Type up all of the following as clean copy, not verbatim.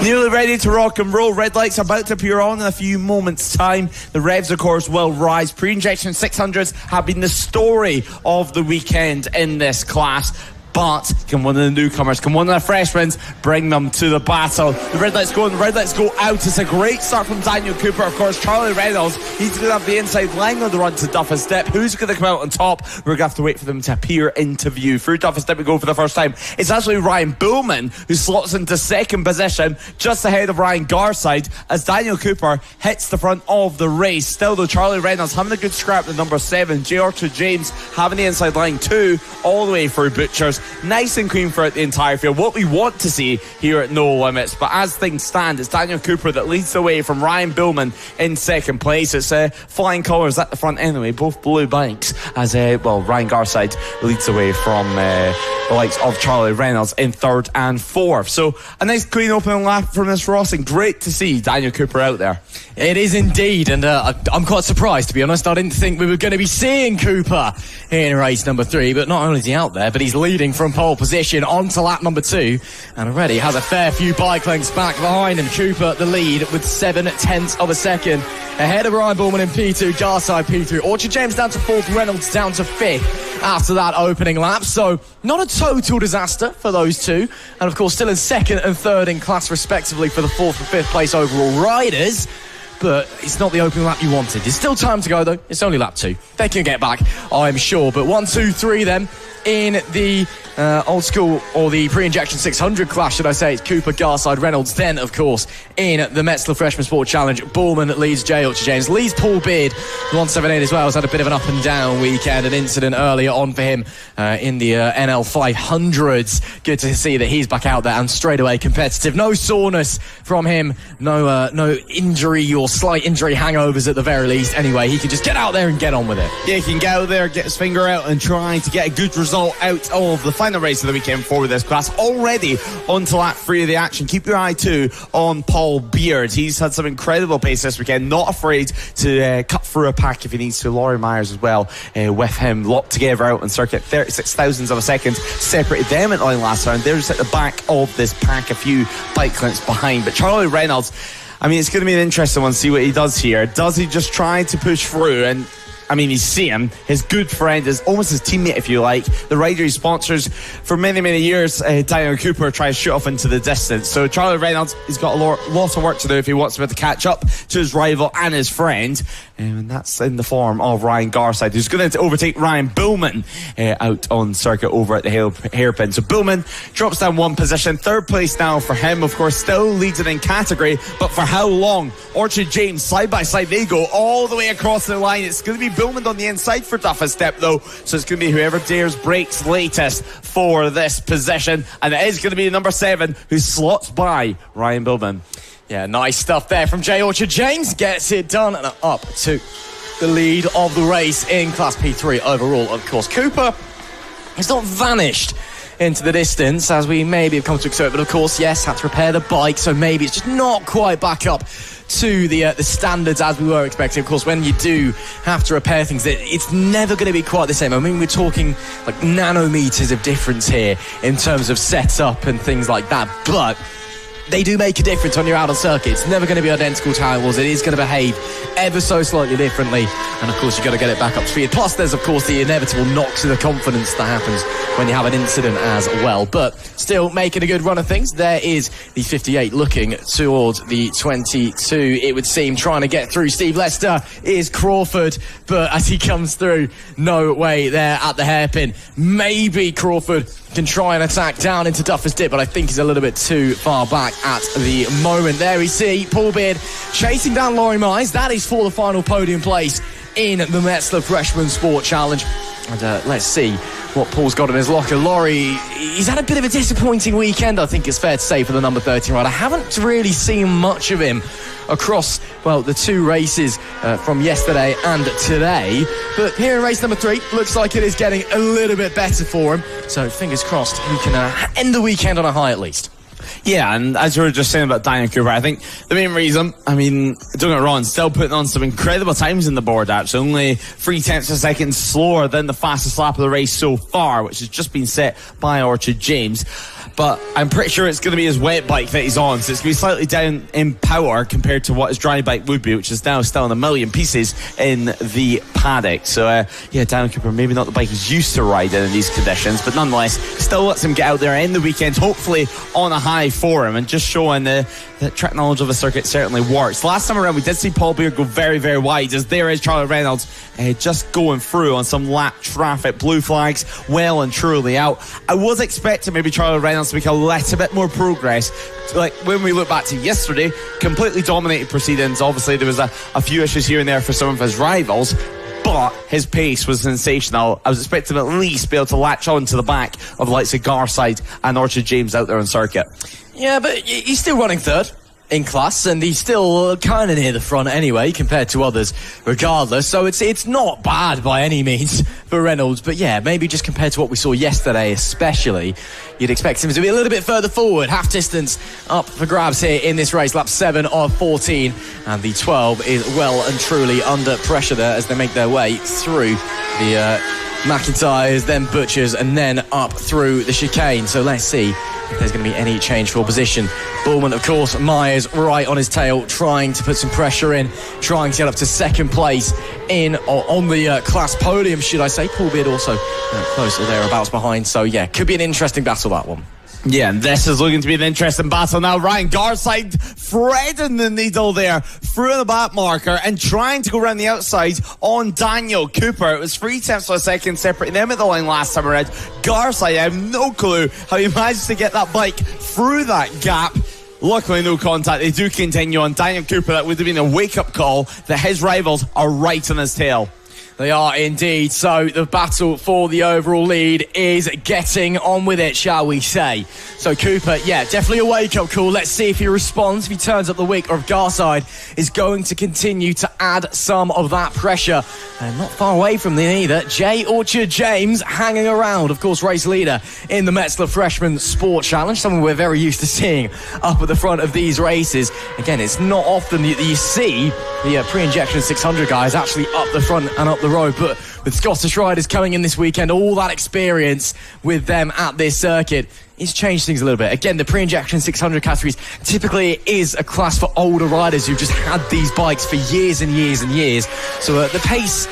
Nearly ready to rock and roll. Red lights about to appear on in a few moments' time. The revs, of course, will rise. Pre-injection 600s have been the story of the weekend in this class. But can one of the newcomers, can one of the freshmen bring them to the battle? The red lights go and the red lights go out. It's a great start from Daniel Cooper. Of course, Charlie Reynolds, he's going to have the inside line on the run to Duffus Dip. Who's going to come out on top? We're going to have to wait for them to appear into view. Through Duffus Dip we go for the first time. It's actually Ryan Bullman who slots into second position, just ahead of Ryan Garside, as Daniel Cooper hits the front of the race. Still though, Charlie Reynolds having a good scrap at number 7. J. Orchard James having the inside line 2 all the way through Butchers. Nice and clean throughout the entire field. What we want to see here at No Limits. But as things stand, it's Daniel Cooper that leads the way from Ryan Bullman in second place. It's flying colours at the front anyway, both blue bikes, as Ryan Garside leads the way from the likes of Charlie Reynolds in third and fourth. So a nice clean opening lap from this Ross, and great to see Daniel Cooper out there. It is indeed, and I'm quite surprised, to be honest. I didn't think we were going to be seeing Cooper in race number 3, but not only is he out there, but he's leading from pole position onto lap number 2, and already has a fair few bike lengths back behind him. Cooper the lead with 7/10 of a second, ahead of Ryan Bullman in P2, Garside P3, Orchard James down to 4th, Reynolds down to 5th after that opening lap. So not a total disaster for those two, and of course still in 2nd and 3rd in class respectively for the 4th and 5th place overall riders. But it's not the opening lap you wanted. There's still time to go though. It's only lap 2. They can get back, I'm sure. But 1, 2, 3 then in the old school, or the pre-injection 600 class, should I say. It's Cooper, Garside, Reynolds. Then, of course, in the Metzler Freshman Sport Challenge, Bullman leads J. Orchard James, leads Paul Beard, 178 as well. Has had a bit of an up and down weekend, an incident earlier on for him in the NL 500s. Good to see that he's back out there and straight away competitive. No soreness from him, no injury or slight injury hangovers at the very least. Anyway, he can just get out there and get on with it. Yeah, he can get out there, get his finger out and try to get a good result out of the final race of the weekend for this class. Already on to lap 3 of the action. Keep your eye too on Paul Beard. He's had some incredible pace this weekend, not afraid to cut through a pack if he needs to. Laurie Myers as well, with him locked together out on circuit. 36 thousandths of a second separated them at line last round. They're just at the back of this pack, a few bike lengths behind. But Charlie Reynolds, I mean, it's going to be an interesting one to see what he does here. Does he just try to push through? And I mean, you see him, his good friend, is almost his teammate, if you like. The rider he sponsors for many, many years, Daniel Cooper, tries to shoot off into the distance. So Charlie Reynolds, he's got a lot of work to do if he wants to be able to catch up to his rival and his friend. And that's in the form of Ryan Garside, who's going to overtake Ryan Bullman out on circuit over at the hairpin. So Bullman drops down 1 position. 3rd place now for him, of course, still leads it in category. But for how long? Orchard James, side by side, they go all the way across the line. It's going to be Bullman on the inside for Duffus Dip though, so it's going to be whoever dares breaks latest for this position, and it is going to be number 7 who slots by Ryan Bullman. Yeah, nice stuff there from J. Orchard James. Gets it done and up to the lead of the race in Class P3 overall. Of course, Cooper has not vanished into the distance as we maybe have come to expect, but of course, yes, had to repair the bike, so maybe it's just not quite back up to the standards as we were expecting. Of course, when you do have to repair things, it's never going to be quite the same. I mean, we're talking like nanometers of difference here in terms of setup and things like that, but they do make a difference when you're out on circuit. It's never going to be identical to how it was. It is going to behave ever so slightly differently, and of course you've got to get it back up to speed. Plus there's of course the inevitable knock to the confidence that happens when you have an incident as well, but still making a good run of things. There is the 58 looking towards the 22, it would seem, trying to get through. Steve Lester is Crawford, but as he comes through, no way there at the hairpin. Maybe Crawford can try and attack down into Duffus Dip, but I think he's a little bit too far back at the moment. There we see Paul Beard chasing down Laurie Mize. That is for the final podium place in the Metzler Freshman Sport Challenge. And let's see what Paul's got in his locker. Laurie, he's had a bit of a disappointing weekend, I think it's fair to say, for the number 13 rider. I haven't really seen much of him across, well, the 2 races from yesterday and today. But here in race number 3, looks like it is getting a little bit better for him. So fingers crossed he can end the weekend on a high at least. Yeah, and as you were just saying about Daniel Cooper, I think the main reason, don't get me wrong, still putting on some incredible times in the board apps, only 0.3 of a second slower than the fastest lap of the race so far, which has just been set by Orchard James. But I'm pretty sure it's going to be his wet bike that he's on, so it's going to be slightly down in power compared to what his dry bike would be, which is now still in a million pieces in the paddock. So, Daniel Cooper, maybe not the bike he's used to riding in these conditions, but nonetheless, still lets him get out there in the weekend, hopefully on a high for him, and just showing the track knowledge of the circuit certainly works. Last time around, we did see Paul Beard go very, very wide, as there is Charlie Reynolds just going through on some lap traffic. Blue flags well and truly out. I was expecting maybe Charlie Reynolds to make a little bit more progress. Like when we look back to yesterday, completely dominated proceedings. Obviously there was a few issues here and there for some of his rivals, but his pace was sensational. I was expecting him at least be able to latch on to the back of the likes of Garside and Orchard James out there on circuit. Yeah, but he's still running third in class, and he's still kind of near the front anyway compared to others regardless, so it's not bad by any means for Reynolds. But yeah, maybe just compared to what we saw yesterday especially, you'd expect him to be a little bit further forward. Half distance up for grabs here in this race, lap 7 of 14, and the 12 is well and truly under pressure there as they make their way through the McIntyres, then Butchers, and then up through the chicane. So let's see if there's going to be any change for position. Bullman, of course, Myers right on his tail, trying to put some pressure in, trying to get up to second place on the class podium, should I say. Paul Beard also close or thereabouts behind. So yeah, could be an interesting battle, that one. Yeah, and this is looking to be an interesting battle now. Ryan Garside threading the needle there through the back marker and trying to go around the outside on Daniel Cooper. It was 0.3 of a second separating them at the line last time around. Garside, I have no clue how he managed to get that bike through that gap. Luckily, no contact. They do continue on. Daniel Cooper, that would have been a wake-up call that his rivals are right on his tail. They are indeed. So the battle for the overall lead is getting on with it, shall we say. So Cooper, yeah, definitely a wake-up call. Let's see if he responds, if he turns up the wick, or if Garside is going to continue to add some of that pressure. And not far away from them either, Jay Orchard James hanging around. Of course, race leader in the Metzler Freshman Sport Challenge, something we're very used to seeing up at the front of these races. Again, it's not often that you see the pre-injection 600 guys actually up the front and up the road, but with Scottish riders coming in this weekend, all that experience with them at this circuit, it's changed things a little bit. Again, the pre-injection 600 categories typically is a class for older riders who've just had these bikes for years and years and years. So the pace,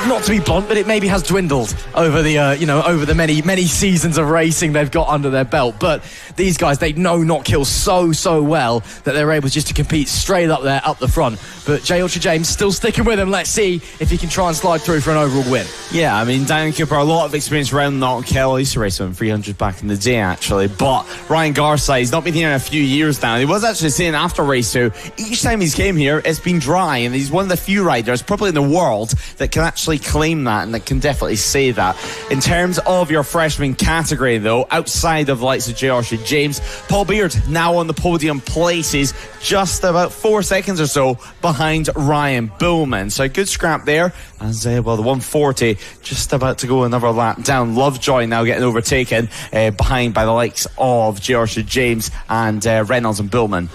not to be blunt, but it maybe has dwindled over the over the many seasons of racing they've got under their belt. But these guys, they know Knockhill so well that they're able just to compete straight up there, up the front. But Jay Orchard James still sticking with him. Let's see if he can try and slide through for an overall win. Yeah, Daniel Cooper, a lot of experience around Knockhill. I used to race on 300 back in the day, actually. But Ryan Garside, he's not been here in a few years now. He was actually saying after race 2, each time he's came here, it's been dry, and he's one of the few riders, probably in the world, that can actually claim that, and that can definitely say that. In terms of your freshman category, though, outside of the likes of Jay Orchard James, Paul Beard now on the podium places, just about 4 seconds or so behind Ryan Bullman. So a good scrap there, as the 140 just about to go another lap down. Lovejoy now getting overtaken behind by the likes of Jay Orchard James and Reynolds and Bullman.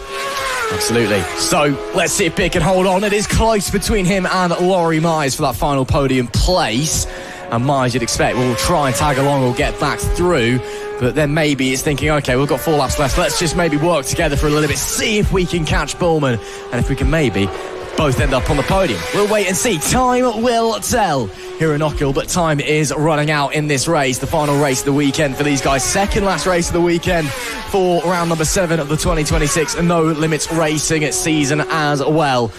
Absolutely. So let's see if Pitt can hold on. It is close between him and Laurie Myers for that final podium place. And Myers, you'd expect, will try and tag along or get back through. But then maybe it's thinking, okay, we've got 4 laps left. Let's just maybe work together for a little bit, see if we can catch Bullman. And if we can maybe both end up on the podium. We'll wait and see. Time will tell here in Knockhill, but time is running out in this race. The final race of the weekend for these guys. Second last race of the weekend for round number 7 of the 2026 No Limits Racing season as well.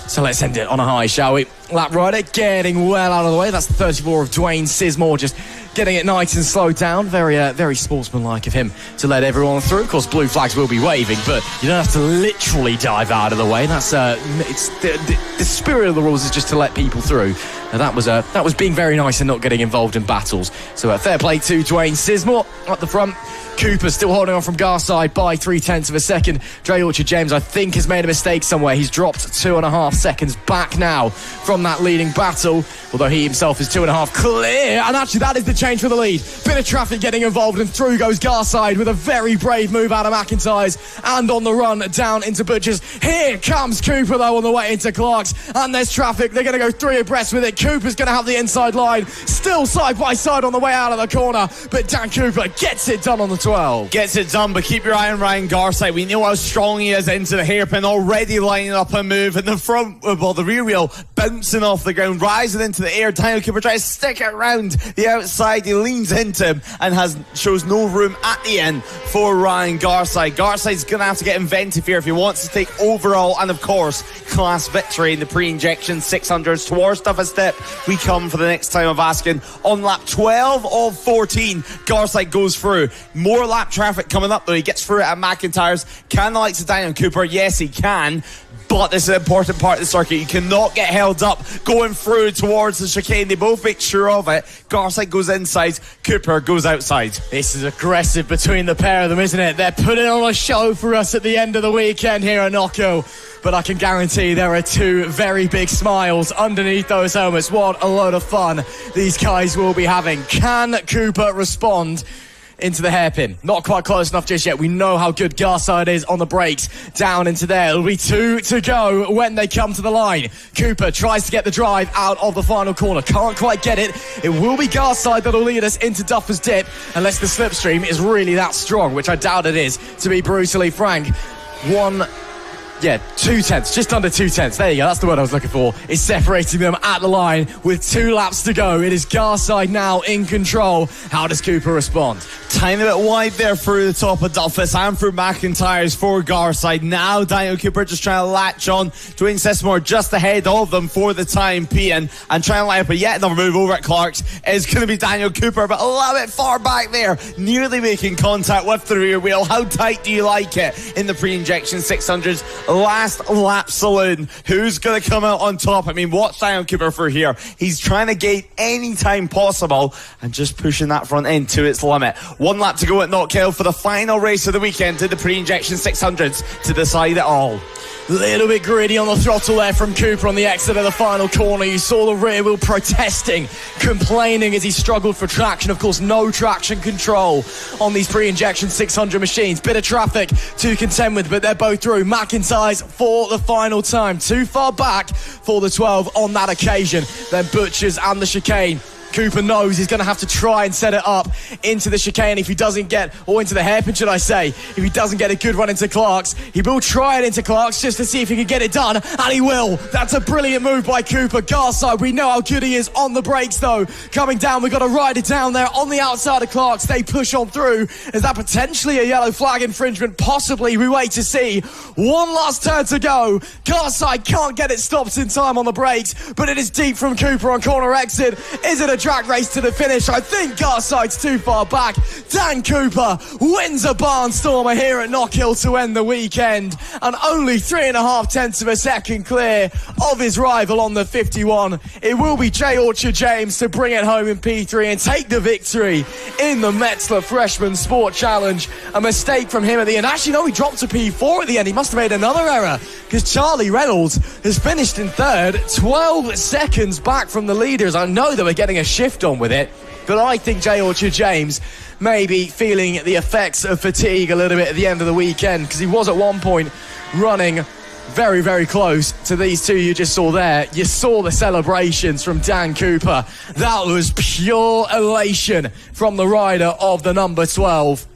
So let's end it on a high, shall we? Lap rider getting well out of the way. That's the 34 of Dwayne Sizemore, just getting it nice and slowed down. Very sportsmanlike of him to let everyone through. Of course, blue flags will be waving, but you don't have to literally dive out of the way. That's it's the spirit of the rules is just to let people through. Now that was being very nice and not getting involved in battles. So fair play to Dwayne Sizemore at the front. Cooper still holding on from Garside by 0.3 of a second. Dre Orchard-James, I think, has made a mistake somewhere. He's dropped 2.5 seconds back now from that leading battle, although he himself is 2.5 clear. And actually, that is the change for the lead. Bit of traffic getting involved, and through goes Garside with a very brave move out of McIntyre's, and on the run down into Butchers. Here comes Cooper, though, on the way into Clark's, and there's traffic. They're going to go 3 abreast with it. Cooper's going to have the inside line, still side by side on the way out of the corner, but Dan Cooper gets it done on the 12. Gets it done, but keep your eye on Ryan Garside. We know how strong he is into the hairpin, already lining up a move, and the front, well, the rear wheel bouncing off the ground, rising into the air. Daniel Cooper tries to stick it around the outside. He leans into him and shows no room at the end for Ryan Garside. Garside's going to have to get inventive here if he wants to take overall and, of course, class victory in the pre-injection 600s. Towards toughest step we come for the next time of asking. On lap 12 of 14, Garside goes through. More lap traffic coming up, though. He gets through it at McIntyre's. Can the likes of Daniel Cooper? Yes, he can. But this is an important part of the circuit. You cannot get held up going through towards the chicane. They both make sure of it. Garside goes inside, Cooper goes outside. This is aggressive between the pair of them, isn't it? They're putting on a show for us at the end of the weekend here at Knockhill. But I can guarantee there are 2 very big smiles underneath those helmets. What a load of fun these guys will be having. Can Cooper respond into the hairpin? Not quite close enough just yet. We know how good Garside is on the brakes. Down into there. It'll be 2 to go when they come to the line. Cooper tries to get the drive out of the final corner. Can't quite get it. It will be Garside that'll lead us into Duffer's Dip, unless the slipstream is really that strong, which I doubt it is, to be brutally frank. 2 tenths, just under 2 tenths. There you go, that's the word I was looking for. Is separating them at the line with 2 laps to go. It is Garside now in control. How does Cooper respond? Tiny bit wide there through the top of Duffus and through McIntyre's for Garside. Now Daniel Cooper just trying to latch on. Dwayne Sismore just ahead of them for the time being, and trying to line up a yet another move over at Clark's is going to be Daniel Cooper, but a little bit far back there, nearly making contact with the rear wheel. How tight do you like it in the pre-injection 600s? Last lap saloon. Who's going to come out on top? I mean, what's Daniel Cooper for here? He's trying to gain any time possible and just pushing that front end to its limit. 1 lap to go at Knockhill for the final race of the weekend in the pre-injection 600s to decide it all. Little bit greedy on the throttle there from Cooper on the exit of the final corner. You saw the rear wheel protesting, complaining as he struggled for traction. Of course, no traction control on these pre-injection 600 machines. Bit of traffic to contend with, but they're both through. McIntyre's for the final time. Too far back for the 12 on that occasion. Then Butchers and the chicane. Cooper knows he's going to have to try and set it up into the chicane if he doesn't get, or into the hairpin, should I say, if he doesn't get a good run into Clark's. He will try it into Clark's just to see if he can get it done, and he will. That's a brilliant move by Cooper. Garside, we know how good he is on the brakes, though. Coming down, we've got to ride it down there on the outside of Clark's. They push on through. Is that potentially a yellow flag infringement? Possibly. We wait to see. 1 last turn to go. Garside can't get it stopped in time on the brakes, but it is deep from Cooper on corner exit. Is it a drag race to the finish? I think Garside's too far back. Dan Cooper wins a barnstormer here at Knockhill to end the weekend, and only 3.5 tenths of a second clear of his rival on the 51. It will be J. Orchard-James to bring it home in P3 and take the victory in the Metzler Freshman Sport Challenge. A mistake from him at the end. Actually, no, he dropped to P4 at the end. He must have made another error, because Charlie Reynolds has finished in third, 12 seconds back from the leaders. I know they were getting a shift on with it, but I think J. Orchard-James may be feeling the effects of fatigue a little bit at the end of the weekend, because he was at one point running very, very close to these two you just saw there. You saw the celebrations from Dan Cooper. That was pure elation from the rider of the number 12.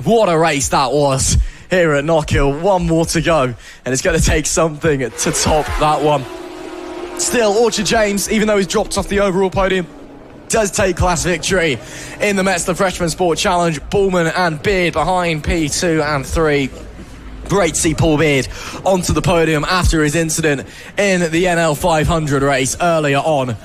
What a race that was here at Knockhill. 1 more to go, and it's going to take something to top that one. Still, Orchard-James, even though he's dropped off the overall podium, does take class victory in the Metzler Freshman Sport Challenge. Bullman and Beard behind P2 and 3. Great to see Paul Beard onto the podium after his incident in the NL 500 race earlier on.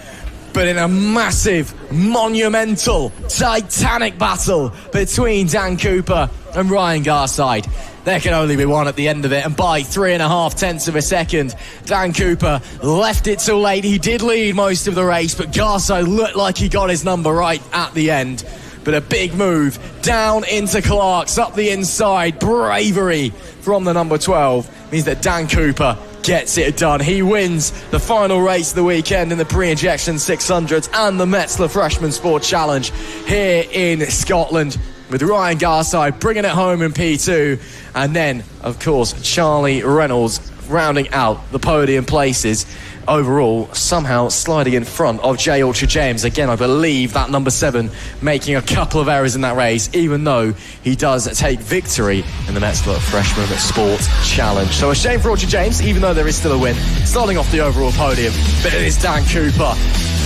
But in a massive, monumental, titanic battle between Dan Cooper and Ryan Garside. There can only be one at the end of it, and by 3.5 tenths of a second, Dan Cooper left it till late. He did lead most of the race, but Garside looked like he got his number right at the end. but a big move down into Clark's, up the inside. Bravery from the number 12 means that Dan Cooper gets it done. He wins the final race of the weekend in the pre-injection 600s and the Metzler Freshman Sport Challenge here in Scotland, with Ryan Garside bringing it home in P2, and then, of course, Charlie Reynolds rounding out the podium places. Overall, somehow sliding in front of Jay Ultra-James. Again, I believe that number 7 making a couple of errors in that race, even though he does take victory in the Metzler Freshman Sport Challenge. So a shame for Ultra-James, even though there is still a win, starting off the overall podium. But it is Dan Cooper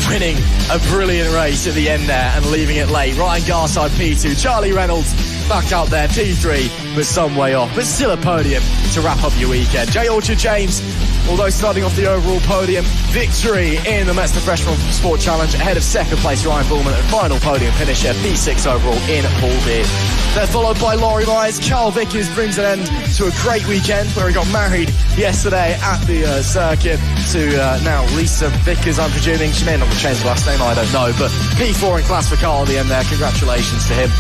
winning a brilliant race at the end there and leaving it late. Ryan Garside P2, Charlie Reynolds back out there P3, but some way off, but still a podium to wrap up your weekend. Jay Ultra-James, although starting off the overall podium, victory in the Metzler Freshman Sport Challenge ahead of second place Ryan Bullman and final podium finisher P6 overall in Paul Beard. They're followed by Laurie Myers. Carl Vickers brings an end to a great weekend where he got married yesterday at the circuit to now Lisa Vickers, I'm presuming. She may not have changed the last name, I don't know, but P4 in class for Carl at the end there. Congratulations to him.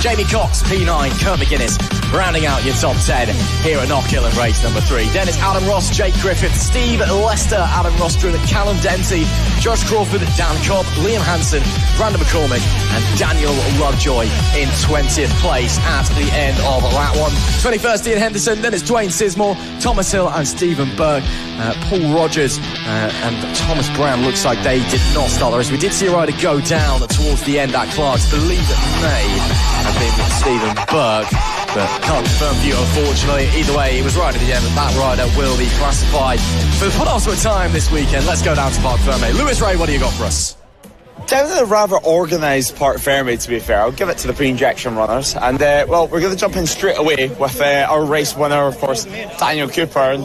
Jamie Cox, P9, Kurt McGuinness, rounding out your top 10 here at Knockhill in race number 3. Dennis, Adam Ross, Jake Griffith, Steve Lester, Adam Rostron, Callum Dempsey, Josh Crawford, Dan Cobb, Liam Hansen, Brandon McCormick, and Daniel Lovejoy in 20th place at the end of lap 1. 21st, Ian Henderson, then it's Dwayne Sismore, Thomas Hill, and Stephen Berg. Paul Rogers and Thomas Brown looks like they did not start the race. We did see a rider go down towards the end at Clark's. Believe it may have been Stephen Berg, but can't confirm for you, unfortunately. Either way, he was right at the end, and that rider will be classified for the penultimate time this weekend. Let's go down to Parc Fermé. Lewis Ray, what do you got for us? Down to the rather organised Parc Fermé, to be fair. I'll give it to the pre-injection runners. And, well, we're going to jump in straight away with our race winner, of course, Daniel Cooper. And,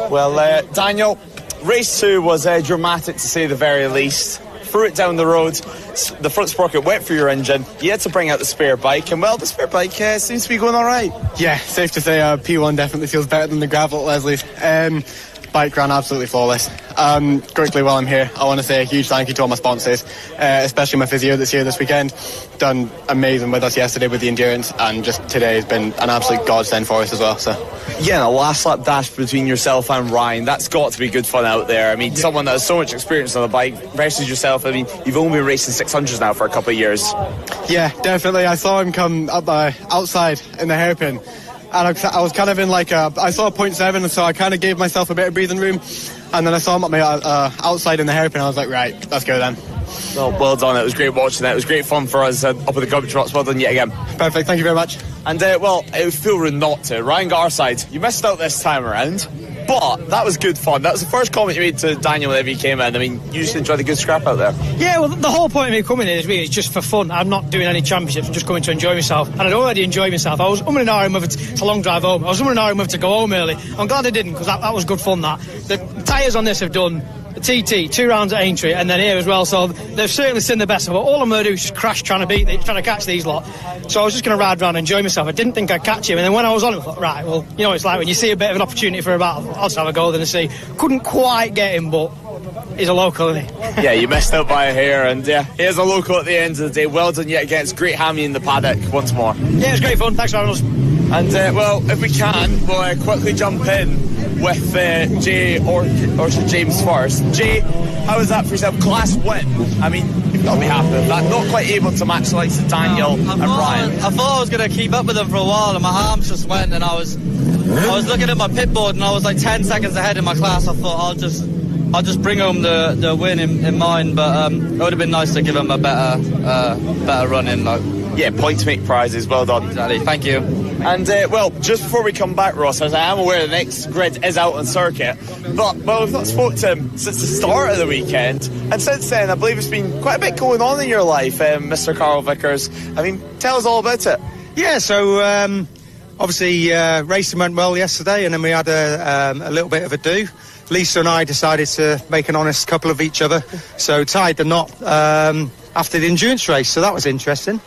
well, Daniel, race 2 was dramatic, to say the very least. Threw it down the road. The front sprocket went for your engine. You had to bring out the spare bike. And, well, the spare bike seems to be going all right. Yeah, safe to say P1 definitely feels better than the gravel at Leslie's. Bike ran absolutely flawless. Quickly, while I'm here, I want to say a huge thank you to all my sponsors, especially my physio that's here this weekend. Done amazing with us yesterday with the endurance, and just today has been an absolute godsend for us as well. So, yeah, a last lap dash between yourself and Ryan, that's got to be good fun out there. I mean, someone that has so much experience on the bike versus yourself. I mean, you've only been racing 600s now for a couple of years. Yeah, definitely. I saw him come up outside in the hairpin. And I was kind of in I saw 0.7, and so I kind of gave myself a bit of breathing room. And then I saw him outside in the hairpin. I was like, right, let's go then. Well done. It was great watching that. It was great fun for us up at the Gummy Trots. Well done yet again. Perfect. Thank you very much. And, well, it would feel rude not to. Ryan Garside, you missed out this time around, but that was good fun. That was the first comment you made to Daniel whenever he came in. I mean, you just enjoyed a good scrap out there. Yeah, well, the whole point of me coming in is really just for fun. I'm not doing any championships. I'm just coming to enjoy myself. And I'd already enjoyed myself. I was umming and ahhing whether it's a long drive home. I was umming and ahhing whether to go home early. I'm glad I didn't, because that was good fun, that. The tyres on this have done the TT, 2 rounds at Aintree, and then here as well, so they've certainly seen the best of it. All I'm going to do is just crash trying to catch these lot. So I was just going to ride around and enjoy myself. I didn't think I'd catch him, and then when I was on it, I thought, right, well, you know what it's like when you see a bit of an opportunity for a battle. I'll just have a go then and see. Couldn't quite get him, but he's a local, isn't he? Yeah, you missed out by a hair, and yeah, here's a local at the end of the day. Well done yet again. It's great having you in the paddock once more. Yeah, it's great fun. Thanks for having us. And, well, if we can, we'll quickly jump in with Jay or James first. Jay, how was that for yourself? Class win. I mean, you've got to be happy with that. Not quite able to match the likes of Daniel and Ryan. I thought I was going to keep up with them for a while, and my arms just went, and I was looking at my pit board, and I was like 10 seconds ahead in my class. I thought I'll just bring home the win in mine, but it would have been nice to give him a better run in. Yeah, point to make prizes. Well done. Exactly. Thank you. And, well, just before we come back, Ross, as I am aware the next grid is out on circuit, but, well, we've not spoke to him since the start of the weekend, and since then, I believe it's been quite a bit going on in your life, Mr. Carl Vickers. I mean, tell us all about it. Yeah, so, obviously, racing went well yesterday, and then we had a little bit of a do. Lisa and I decided to make an honest couple of each other, so tied the knot after the endurance race, so that was interesting.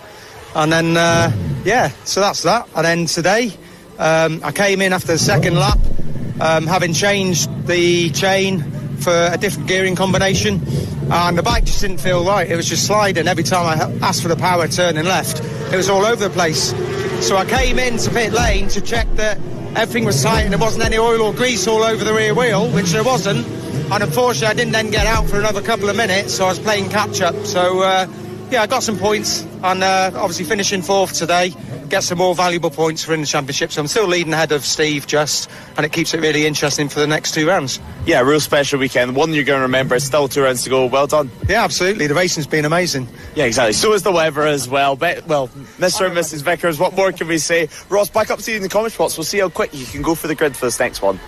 And then, so that's that. And then today, I came in after the second lap, having changed the chain for a different gearing combination, and the bike just didn't feel right. It was just sliding every time I asked for the power turning left. It was all over the place. So I came into pit lane to check that everything was tight and there wasn't any oil or grease all over the rear wheel, which there wasn't. And unfortunately, I didn't then get out for another couple of minutes, so I was playing catch-up. So, I got some points, and obviously finishing 4th today, get some more valuable points for in the championship. So I'm still leading ahead of Steve, and it keeps it really interesting for the next 2 rounds. Yeah, real special weekend. One you're going to remember. Still 2 rounds to go. Well done. Yeah, absolutely. The racing's been amazing. Yeah, exactly. So is the weather as well. Mr. and Mrs. Vickers, what more can we say? Ross, back up to you in the comment box. We'll see how quick you can go for the grid for this next one.